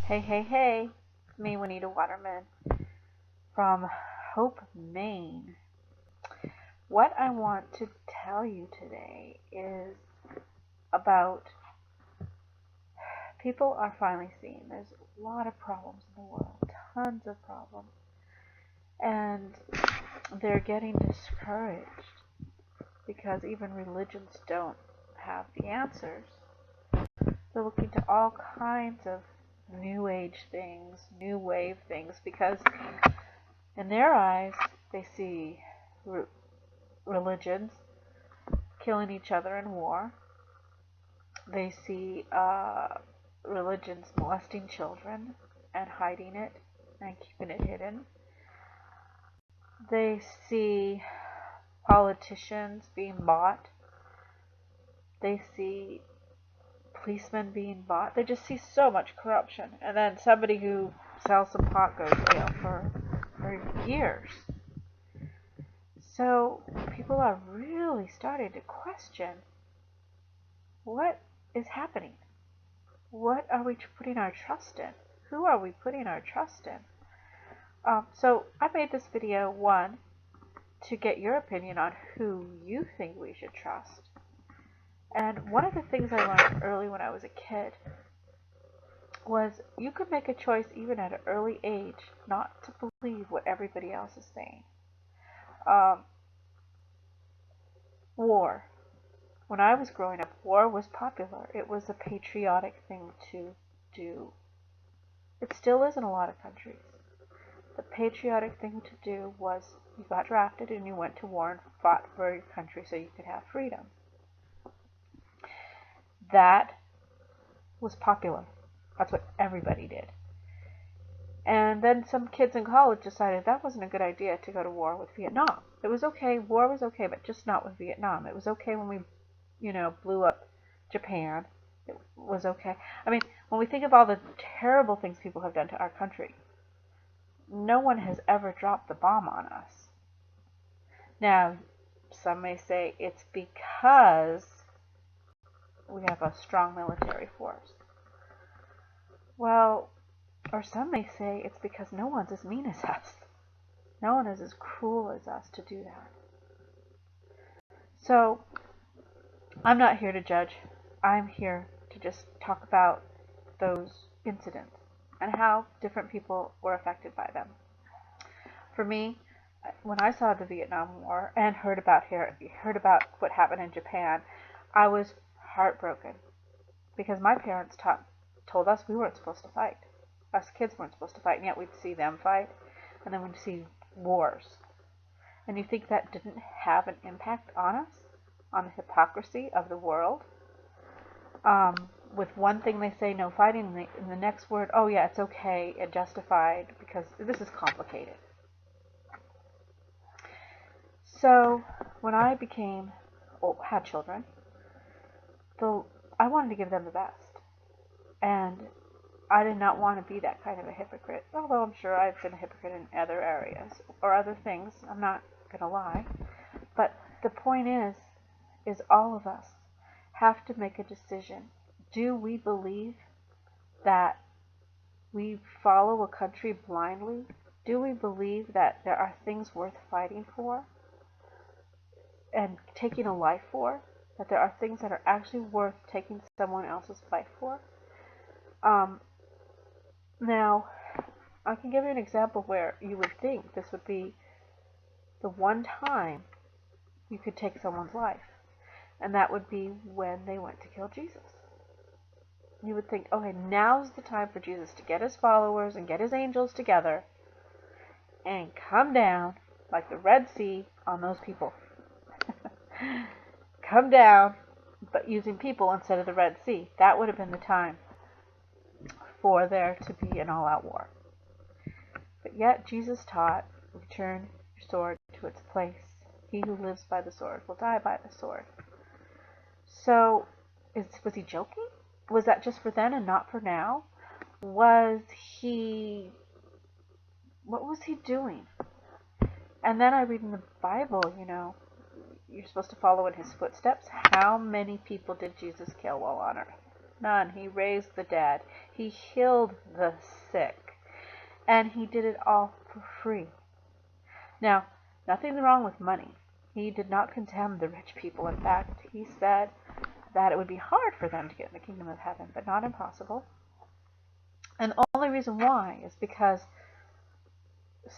Hey, hey, hey, it's me, Juanita Waterman from Hope, Maine. What I want to tell you today is about people are finally seeing there's a lot of problems in the world, tons of problems, and they're getting discouraged because even religions don't have the answers. They're looking to all kinds of new age things, new wave things, because in their eyes, they see religions killing each other in war. They see religions molesting children and hiding it and keeping it hidden. They see politicians being bought. They see policemen being bought. They just see so much corruption. And then somebody who sells some pot goes to jail for years. So people are really starting to question what is happening. What are we putting our trust in? Who are we putting our trust in? So I made this video, one, to get your opinion on who you think we should trust. And one of the things I learned early when I was a kid was you could make a choice even at an early age not to believe what everybody else is saying. War. When I was growing up, war was popular. It was a patriotic thing to do. It still is in a lot of countries. The patriotic thing to do was you got drafted and you went to war and fought for your country so you could have freedom. That was popular. That's what everybody did. And then some kids in college decided that wasn't a good idea to go to war with Vietnam. It was okay, war was okay, but just not with Vietnam. It was okay when we, blew up Japan. It was okay. I mean, when we think of all the terrible things people have done to our country, no one has ever dropped the bomb on us. Now, some may say it's because we have a strong military force. Well, or some may say it's because no one's as mean as us. No one is as cruel as us to do that. So, I'm not here to judge. I'm here to just talk about those incidents and how different people were affected by them. For me, when I saw the Vietnam War and heard about what happened in Japan, I was heartbroken because my parents told us we weren't supposed to fight. Us kids weren't supposed to fight, and yet we'd see them fight, and then we'd see wars. And you think that didn't have an impact on us, on the hypocrisy of the world? With one thing they say no fighting, and the next word, oh yeah, it's okay, it justified, because this is complicated. So when I had children, I wanted to give them the best, and I did not want to be that kind of a hypocrite. Although I'm sure I've been a hypocrite in other areas or other things. I'm not gonna lie, but the point is all of us have to make a decision. Do we believe that we follow a country blindly? Do we believe that there are things worth fighting for and taking a life for? That there are things that are actually worth taking someone else's life for? Now, I can give you an example where you would think this would be the one time you could take someone's life, and that would be when they went to kill Jesus. You would think, okay, now's the time for Jesus to get his followers and get his angels together and come down like the Red Sea on those people. Come down, but using people instead of the Red Sea. That would have been the time for there to be an all-out war. But yet Jesus taught, return your sword to its place. He who lives by the sword will die by the sword. So, was he joking? Was that just for then and not for now? What was he doing? And then I read in the Bible, you're supposed to follow in his footsteps. How many people did Jesus kill while on earth? None. He raised the dead. He healed the sick. And he did it all for free. Now, nothing wrong with money. He did not condemn the rich people. In fact, he said that it would be hard for them to get in the kingdom of heaven, but not impossible. And the only reason why is because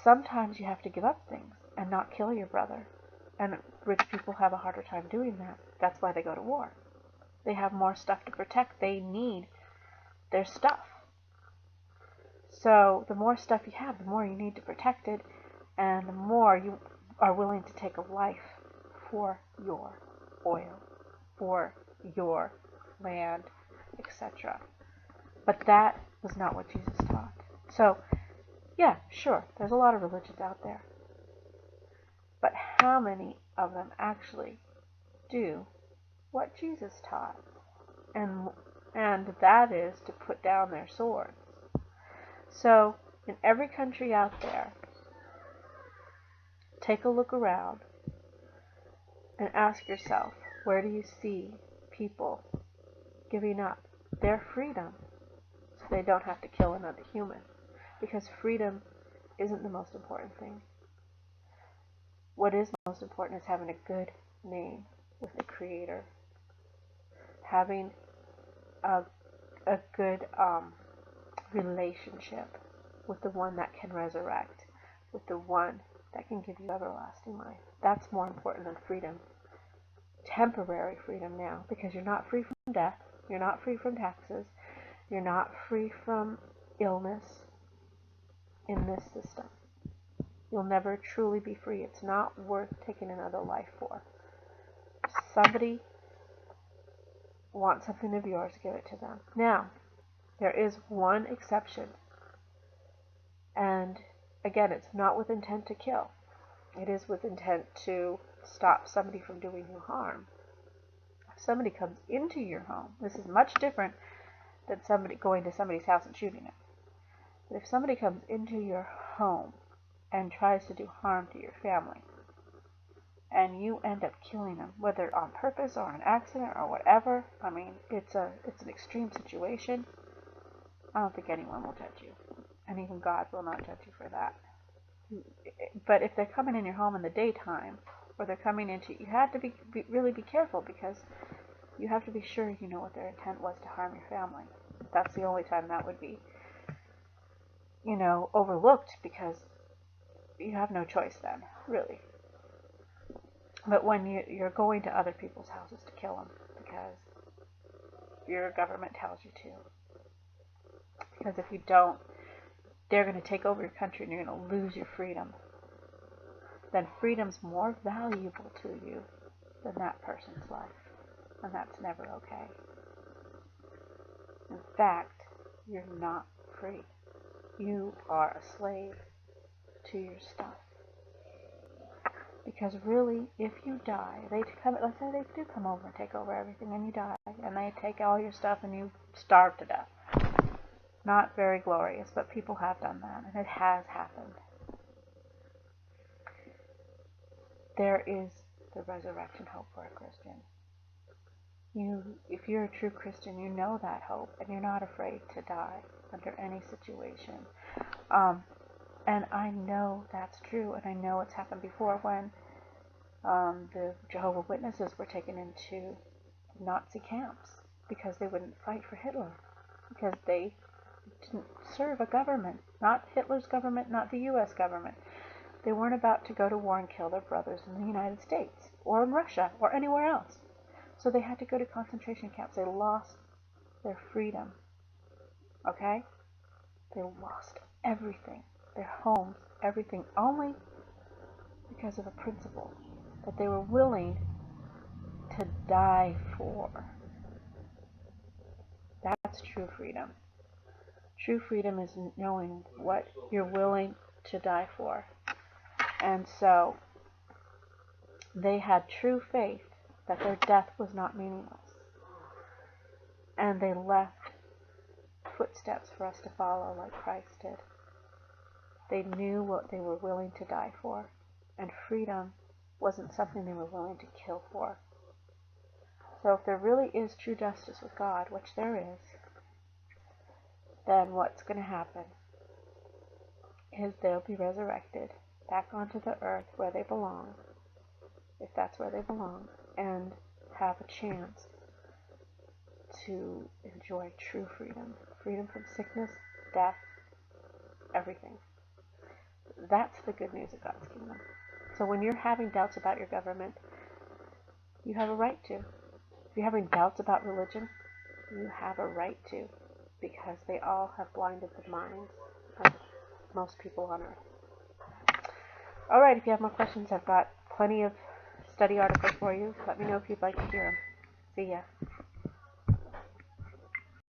sometimes you have to give up things and not kill your brother. And rich people have a harder time doing that. That's why they go to war. They have more stuff to protect. They need their stuff. So the more stuff you have, the more you need to protect it, and the more you are willing to take a life for your oil, for your land, etc. But that was not what Jesus taught. So, yeah, sure, there's a lot of religions out there. But how many of them actually do what Jesus taught? And that is to put down their swords. So, in every country out there, take a look around and ask yourself, where do you see people giving up their freedom so they don't have to kill another human? Because freedom isn't the most important thing. What is most important is having a good name with the Creator, having a good relationship with the one that can resurrect, with the one that can give you everlasting life. That's more important than freedom. Temporary freedom now, because you're not free from death, you're not free from taxes, you're not free from illness in this system. You'll never truly be free. It's not worth taking another life for. If somebody wants something of yours, give it to them. Now, there is one exception. And again, it's not with intent to kill. It is with intent to stop somebody from doing you harm. If somebody comes into your home, this is much different than somebody going to somebody's house and shooting it. But if somebody comes into your home and tries to do harm to your family, and you end up killing them, whether on purpose or an accident or whatever, I mean, it's an extreme situation. I don't think anyone will judge you, and even God will not judge you for that. But if they're coming in your home in the daytime, or they're coming into, you have to really be careful, because you have to be sure you know what their intent was to harm your family. That's the only time that would be, overlooked, because you have no choice then, really. But when you're going to other people's houses to kill them, because your government tells you to, because if you don't, they're going to take over your country and you're going to lose your freedom, then freedom's more valuable to you than that person's life. And that's never okay. In fact, you're not free. You are a slave to your stuff. Because really, if you die, let's say they do come over and take over everything and you die, and they take all your stuff and you starve to death. Not very glorious, but people have done that, and it has happened. There is the resurrection hope for a Christian. If you're a true Christian, you know that hope, and you're not afraid to die under any situation. And I know that's true, and I know it's happened before when the Jehovah's Witnesses were taken into Nazi camps because they wouldn't fight for Hitler, because they didn't serve a government, not Hitler's government, not the U.S. government. They weren't about to go to war and kill their brothers in the United States, or in Russia, or anywhere else. So they had to go to concentration camps. They lost their freedom. Okay? They lost everything. Their homes, everything, only because of a principle that they were willing to die for. That's true freedom. True freedom is knowing what you're willing to die for. And so they had true faith that their death was not meaningless. And they left footsteps for us to follow like Christ did. They knew what they were willing to die for, and freedom wasn't something they were willing to kill for. So if there really is true justice with God, which there is, then what's going to happen is they'll be resurrected back onto the earth where they belong, if that's where they belong, and have a chance to enjoy true freedom. Freedom from sickness, death, everything. That's the good news of God's kingdom. So when you're having doubts about your government, you have a right to. If you're having doubts about religion, you have a right to, because they all have blinded the minds of most people on earth. Alright, if you have more questions, I've got plenty of study articles for you. Let me know if you'd like to hear them. See ya.